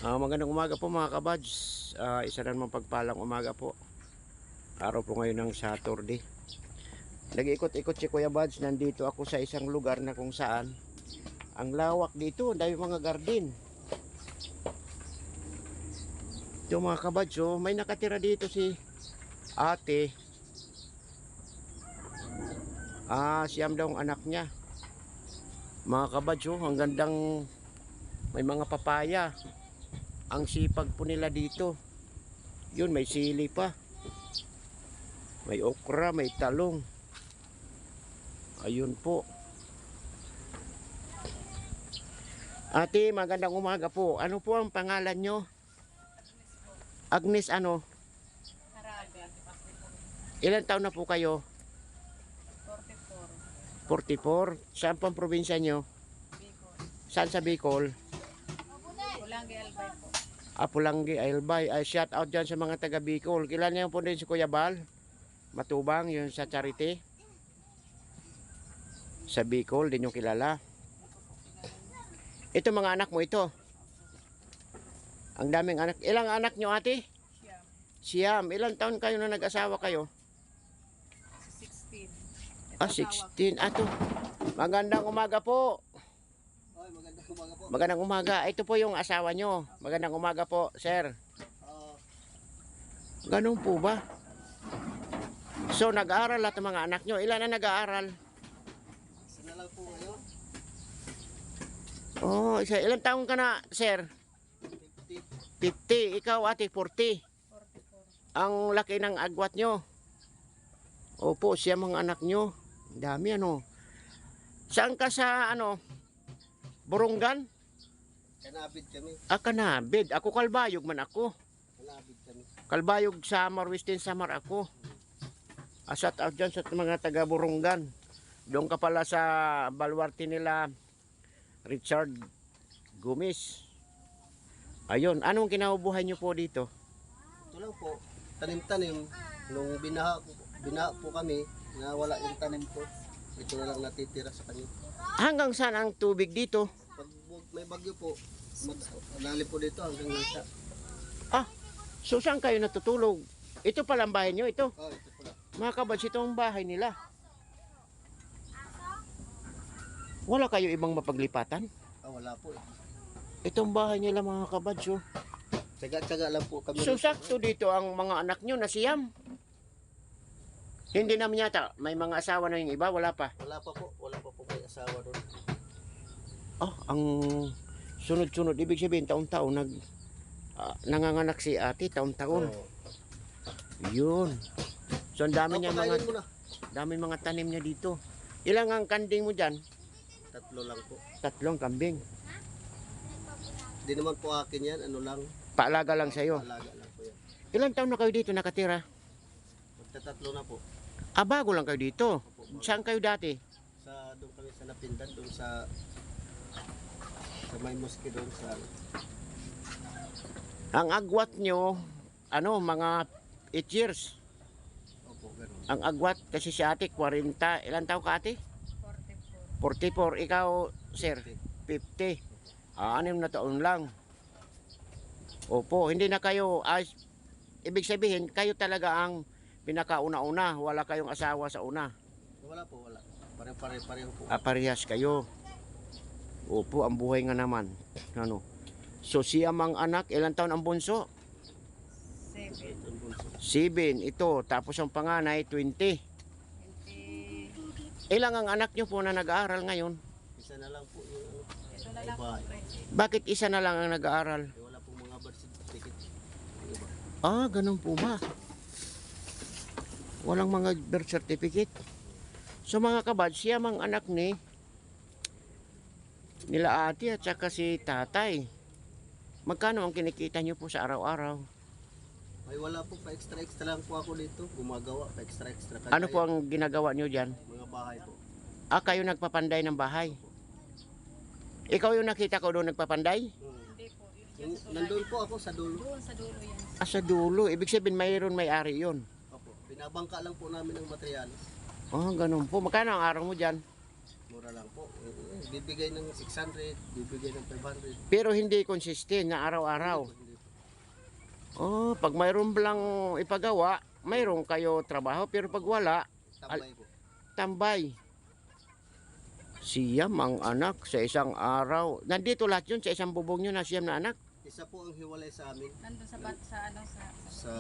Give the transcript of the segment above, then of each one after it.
Magandang umaga po mga kabads. Isa na naman pagpalang umaga po. Araw po ngayon ng Saturday. Nag-ikot-ikot si Kuya Bads. Nandito ako sa isang lugar na kung saan ang lawak dito. Dahil mga garden. Ito mga kabads, oh, may nakatira dito si ate. Siyam daw ang anak niya. Mga kabads, oh, ang gandang may mga papaya. Ang sipag po nila dito. Yun, may sili pa. May okra, may talong. Ayun po. Ate, magandang umaga po. Ano po ang pangalan nyo? Agnes ano? Haraga. Ilan taon na po kayo? 44. 44. Saan po ang probinsya nyo? Bicol. Saan sa Bicol? Pulangi Albay po. Apulanggi, Albay. Ay, shout out dyan sa mga taga Bicol. Kilala niyo po din si Kuya Bal? Matubang, yun sa Charity. Sa Bicol, din yung kilala. Ito mga anak mo ito. Ang daming anak. Ilang anak nyo ate? Siyam. Siyam. Ilang taon kayo na nag-asawa kayo? 16. 16. Ato. Magandang umaga po. Ay, magandang umaga po. Magandang umaga. Ito po yung asawa nyo. Magandang umaga po, sir. Ganun po ba? So, nag-aaral lahat ng mga anak nyo. Ilan na nag-aaral? Isa na lang po ngayon. Oh, ilan taon ka na, sir? 50. 50. Ikaw, ate, 40. 44. Ang laki ng agwat nyo. Opo, siya mga anak nyo. Ang dami, ano. Saan ka sa, ano, Borongan? Kanabid kami. Kanabid. Ako Kalbayog man ako. Kanabid kami. Kalbayog, Samar, Westin Samar ako. Shout out dyan sa mga taga Borongan. Doon ka pala sa baluarte nila Richard Gomez. Ayun, anong kinabubuhay nyo po dito? Ito lang po. Tanim-tanim. Nung binaha po kami, nawala yung tanim ko. Ito na lang natitira sa kanya. Hanggang saan ang tubig dito? Pag may bagyo po, madali po dito hanggang nasa. So saan kayo natutulog? Ito palang bahay nyo, ito. Oh, ito po na. Mga kabads, ito ang bahay nila. Wala kayo ibang mapaglipatan? Wala po. Itong bahay nila mga kabads, oh. Tsaga-tsaga lang po kami. So sakto dito ang mga anak nyo na siyam. Hindi naman yata, may mga asawa na yung iba, wala pa. Wala pa po. Wala pa po may asawa doon. Ang sunod-sunod, ibig sabihin taon-taon nanganganak si ate, taon-taon. Oo. Yun. So ang dami niya Pakainin mo mga, na. dami mga tanim niya dito. Ilang ang kanding mo dyan? 3 lang po. 3 kambing. Hindi naman po akin yan. Ano lang. Paalaga lang sa'yo. Alaga lang po yan. Ilang taon na kayo dito nakatira? Magta-3 na po. Bago lang kayo dito. Saan kayo dati? Doon kami sa Napindan, doon sa may mosque doon sa Ang agwat nyo, mga 8 years. opo, gano'n. Ang agwat kasi si ate, 40. Ilan taon ka ate? 44. 44. Ikaw, sir, 50. 6 na taon lang. Opo, hindi na kayo, ibig sabihin, kayo talaga ang pinakauna-una. Wala kayong asawa sa una. Wala po, wala. Pareho po. Parehas kayo. Opo, ang buhay nga naman. So, siya mang anak, ilang taon ang bunso? 7. 7. Ito, tapos ang panganay, 20. 20. Ilang ang anak nyo po na nag-aaral ngayon? Isa na lang po yung Ito na lang po. bahay. Bakit isa na lang ang nag-aaral? Wala pong mga birth certificate. Yung iba. Ganun po ba? Walang mga birth certificate. So mga kabad, siya mang anak nila ate at saka si tatay. Magkano ang kinikita nyo po sa araw-araw? Ay wala po, pa-extra lang po ako dito. Gumagawa, pa-extra. Ano po ang ginagawa nyo dyan? Mga bahay po. Kayo nagpapanday ng bahay. Ikaw yung nakita ko doon nagpapanday? Hindi po. Yun sa Nandun po ako sa dulo. Doon sa dulo yan. Sa dulo. Ibig sabihin mayroon may-ari yun. Opo. Binabangka lang po namin ng materials. Ganun po. Magkano ang araw mo dyan? Mura lang po. Bibigay ng 600, bibigay ng 500. Pero hindi consistent na araw-araw. Hindi po. Oh, pag mayroon lang ipagawa, mayroon kayo trabaho. Pero pag wala, Tambay po. tambay. Siyam ang anak sa isang araw. Nandito lahat yun sa isang bubong nyo na siyam na anak. Isa po ang hiwalay sa amin. Nandun sa bat sa ano sa Sa...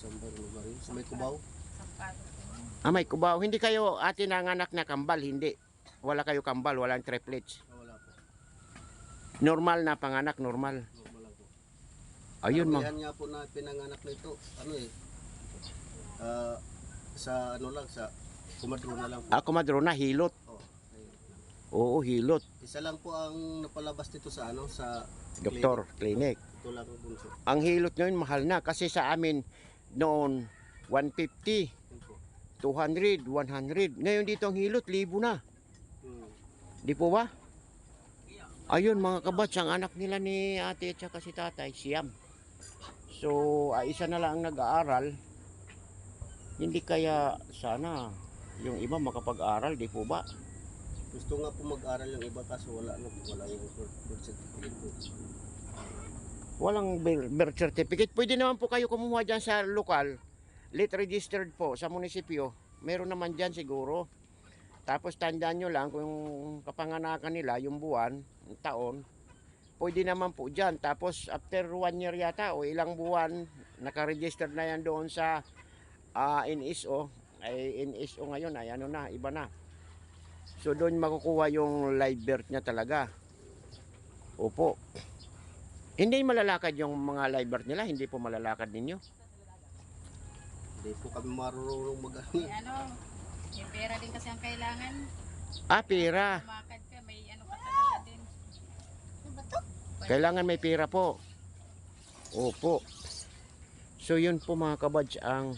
Saan ba rin? Sa may kubaw. sampalo. May kubaw. Hindi kayo ate nanganak na kambal, hindi. Wala kayo kambal, walang triplets. Wala po. Normal na panganak, normal. Normal lang po. Ayun mga. Karamihan nga po na pinanganak nito. Sa ano lang, sa kumadrona lang po. Ako madrona, hilot. Oh, ayun. Oo, hilot. Isa lang po ang napalabas nito sa ano, sa Doktor, clinic. Ito lang ang bunso. Ang hilot ngayon mahal na kasi sa amin noon 150, Yun po. 200, 100. Ngayon dito ang hilot, 1,000 na. Hmm. Di po ba? Ayun mga kabats, ang anak nila ni ate at saka si tatay, siyam. So, isa na lang ang nag-aaral. Hindi kaya sana yung iba makapag-aral, di po ba? Gusto nga po mag-aral yung iba kaso wala yung birth certificate po. Walang birth certificate. Pwede naman po kayo kumuha dyan sa lokal. Late registered po sa munisipyo. Meron naman dyan siguro. Tapos tandaan nyo lang kung kapanganakan nila, yung buwan, yung taon, pwede naman po dyan. Tapos after 1 year yata o ilang buwan, nakaregister na yan doon sa NSO. Ay NSO ngayon ay ano na, iba na. So doon makukuha yung live birth niya talaga. Opo. Hindi malalakad yung mga live birth nila, hindi po malalakad ninyo. Hindi po kami marunong May ano, may pera din kasi ang kailangan. Pera. Lumakad ka, may ano ka talaga din. Kailangan may pera po. Opo. So yun po mga kabads ang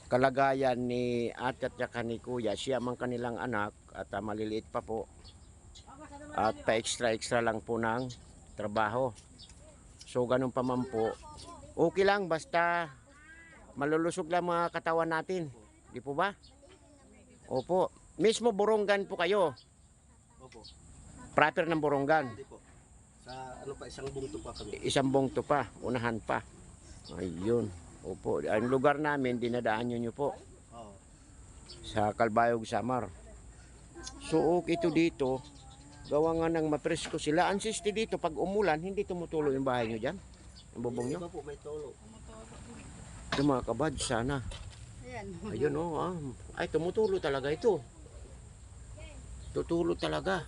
kalagayan ni ate at saka ni kuya. Siya mang kanilang anak at maliliit pa po. At pa-extra lang po ng trabaho. So ganun pa man po. Okay lang basta malulusog lang mga katawan natin. Di po ba? Opo. Mismo Borongan po kayo. Opo. Proper ng Borongan. Hindi po. Sa ano pa, isang bungto pa kami. Isang bongto pa, unahan pa. Ayun. Opo, ang lugar namin dinadaan nyo po Oo. sa Calbayog, Samar. So okay ito dito. Gawa nga ng mapresko sila. Ang sisti dito, pag umulan, hindi tumutulo yung bahay nyo dyan. Yung bubong nyo. Iba po may tolo. Ito mga kabad, sana. Ayan. Ayun Ay, tumutulo talaga ito. Tutulo talaga.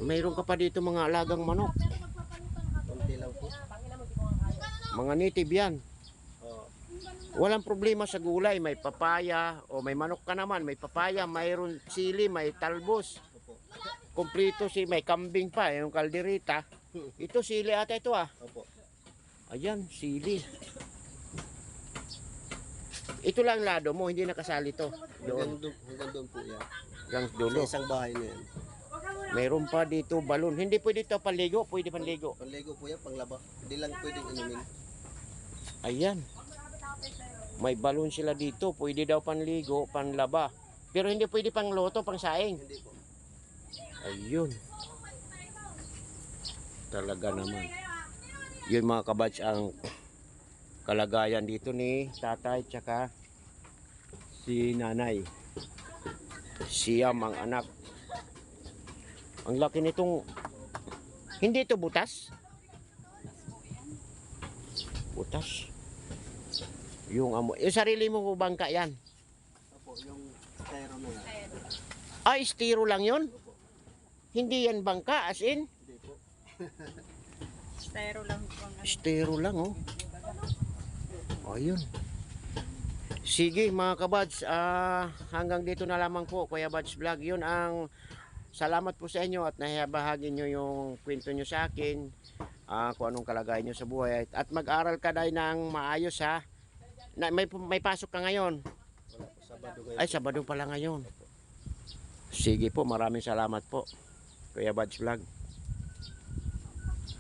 Mayroon ka pa dito mga alagang manok. Konti lang po. Mga native yan. Oo. Walang problema sa gulay. May papaya o may manok ka naman. May papaya, mayroon sili, may talbos. Opo. Kompleto may kambing pa, yung kalderita. Ito sili ata ito Opo. Ayan, sili. Ito lang lado mo, hindi nakasali to. Doon, Hanggang doon po yan. hanggang Sa dulo. isang bahay na yan. Mayroon pa dito balon. Hindi pwede ito panligo, pwede panligo. Panlego po yan, panglaba. Hindi lang pwedeng inumin. Ayan. May balon sila dito, pwede daw panligo, panlaba. Pero hindi pwede pang loto, pang saing. Hindi po. Ayun. Talaga naman. Yun mga kabatch ang kalagayan dito ni tatay tsaka si nanay. Siyam ang anak. Ang laki nitong hindi ito butas. Butas. Yung amo. Yung sarili mo bangka yan. Opo, yung styro na yan. Ay, estiro lang yun. Hindi yan bangka as in. Hindi po. Styro lang po ang ano. Estero lang Ayun. Sige mga kabads, hanggang dito na lamang po Kuya Bads Vlog. Yun ang salamat po sa inyo at nahihabahagi nyo yung kwento nyo sa akin, kung anong kalagayan nyo sa buhay. At mag-aral ka dahil ng maayos ha. May pasok ka ngayon. Wala po, Sabado ngayon. Ay, Sabado pala ngayon. Sige po, maraming salamat po Kuya Bads Vlog.